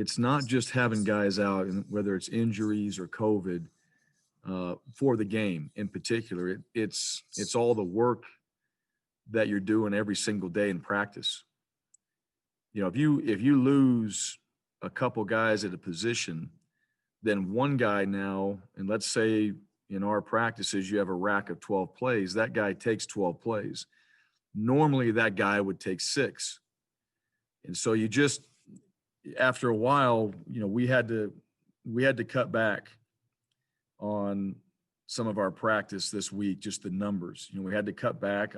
it's not just having guys out, and whether it's injuries or COVID, for the game in particular. It's all the work that you're doing every single day in practice. If you lose a couple guys at a position, then one guy now, and let's say in our practices you have a rack of 12 plays, that guy takes 12 plays. Normally that guy would take 6. And so you just, after a while, we had to cut back on some of our practice this week, just the numbers. We had to cut back.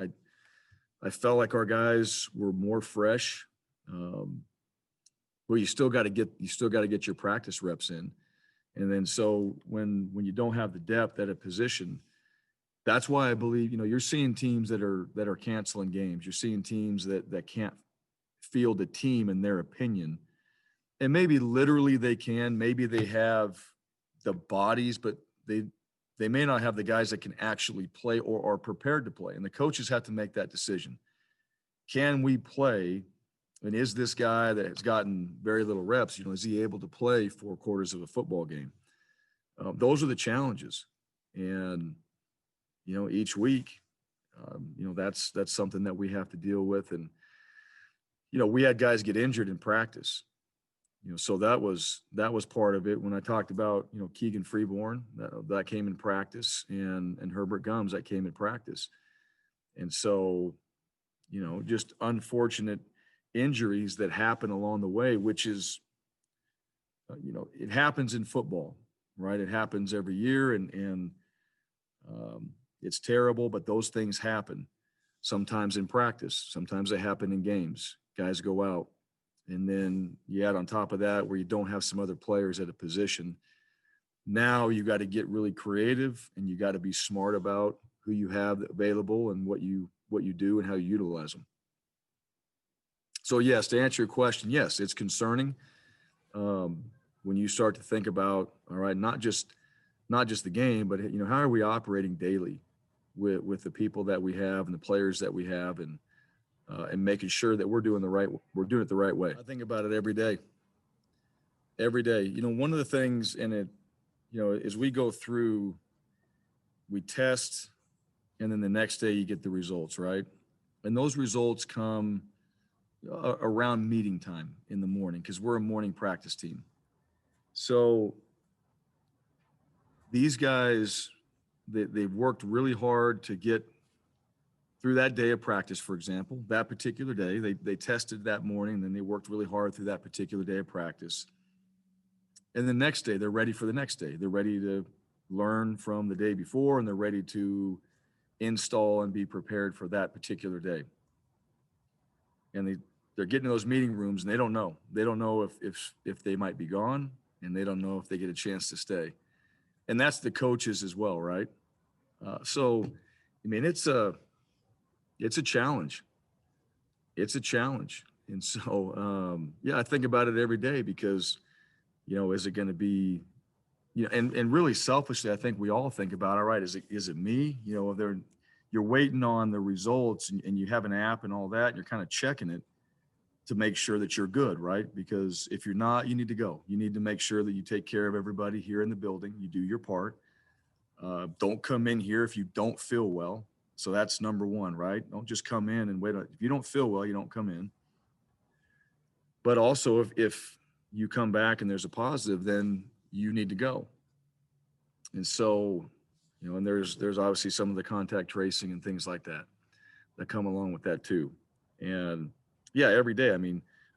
I felt like our guys were more fresh. Well, you still got to get your practice reps in. And then so when you don't have the depth at a position, that's why I believe, you're seeing teams that are canceling games. You're seeing teams that can't field a team in their opinion. And maybe literally they can, maybe they have the bodies, but they may not have the guys that can actually play or are prepared to play. And the coaches have to make that decision. Can we play? And is this guy that has gotten very little reps, is he able to play 4 quarters of a football game? Those are the challenges. And, each week, that's something that we have to deal with. And, we had guys get injured in practice. So that was part of it. When I talked about, Keegan Freeborn, that came in practice, and Herbert Gums, that came in practice. And so, just unfortunate injuries that happen along the way, which is, it happens in football, right? It happens every year, and it's terrible, but those things happen sometimes in practice. Sometimes they happen in games. Guys go out. And then you add on top of that where you don't have some other players at a position. Now you got to get really creative, and you got to be smart about who you have available and what you do and how you utilize them. So yes, to answer your question, yes, it's concerning when you start to think about, all right, not just the game, but how are we operating daily with the people that we have and the players that we have, and making sure that we're doing it the right way. I think about it every day. Every day. One of the things in it, as we go through, we test, and then the next day you get the results, right? And those results come around meeting time in the morning, because we're a morning practice team. So these guys, they've worked really hard to get through that day of practice. For example, that particular day, they tested that morning, and then they worked really hard through that particular day of practice. And the next day, they're ready for the next day. They're ready to learn from the day before, and they're ready to install and be prepared for that particular day. And they're getting in those meeting rooms, and they don't know. They don't know if they might be gone, and they don't know if they get a chance to stay. And that's the coaches as well, right? So, it's a challenge. It's a challenge. And so, I think about it every day, because, is it going to be, and really selfishly, I think we all think about, all right, is it me? You're waiting on the results, and you have an app and all that, and you're kind of checking it to make sure that you're good, right? Because if you're not, you need to go. You need to make sure that you take care of everybody here in the building. You do your part. Don't come in here if you don't feel well. So that's number one, right? Don't just come in and wait. If you don't feel well, you don't come in. But also, if you come back and there's a positive, then you need to go. And so, and there's obviously some of the contact tracing and things like that come along with that too. And every day,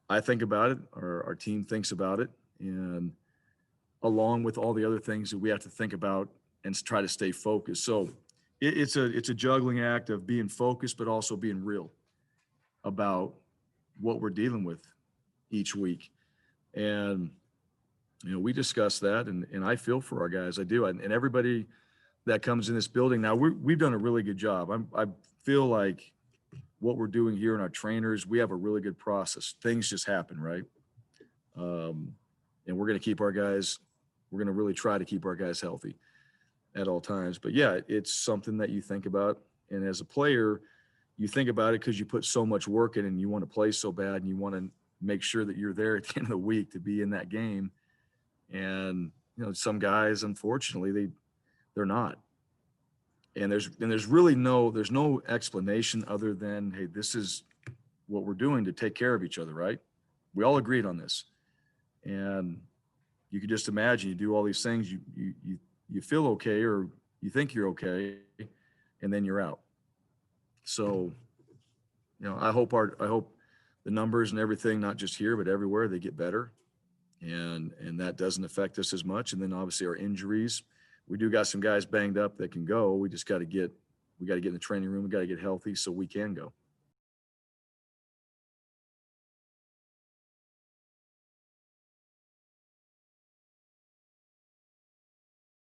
I think about it, our team thinks about it, and along with all the other things that we have to think about and try to stay focused. So it's a juggling act of being focused, but also being real about what we're dealing with each week. And, we discuss that, and I feel for our guys. I do. And everybody that comes in this building now, we've done a really good job. I feel like what we're doing here in our trainers, we have a really good process. Things just happen, right? And we're going to really try to keep our guys healthy at all times. But it's something that you think about. And as a player, you think about it because you put so much work in, and you want to play so bad, and you want to make sure that you're there at the end of the week to be in that game. And, some guys, unfortunately, they're not. And there's really there's no explanation other than, hey, this is what we're doing to take care of each other, right? We all agreed on this. And you can just imagine, you do all these things, you feel okay, or you think you're okay, and then you're out. So, I hope the numbers and everything, not just here, but everywhere, they get better. And that doesn't affect us as much. And then obviously our injuries, we do got some guys banged up that can go. We just got to get in the training room. We got to get healthy so we can go.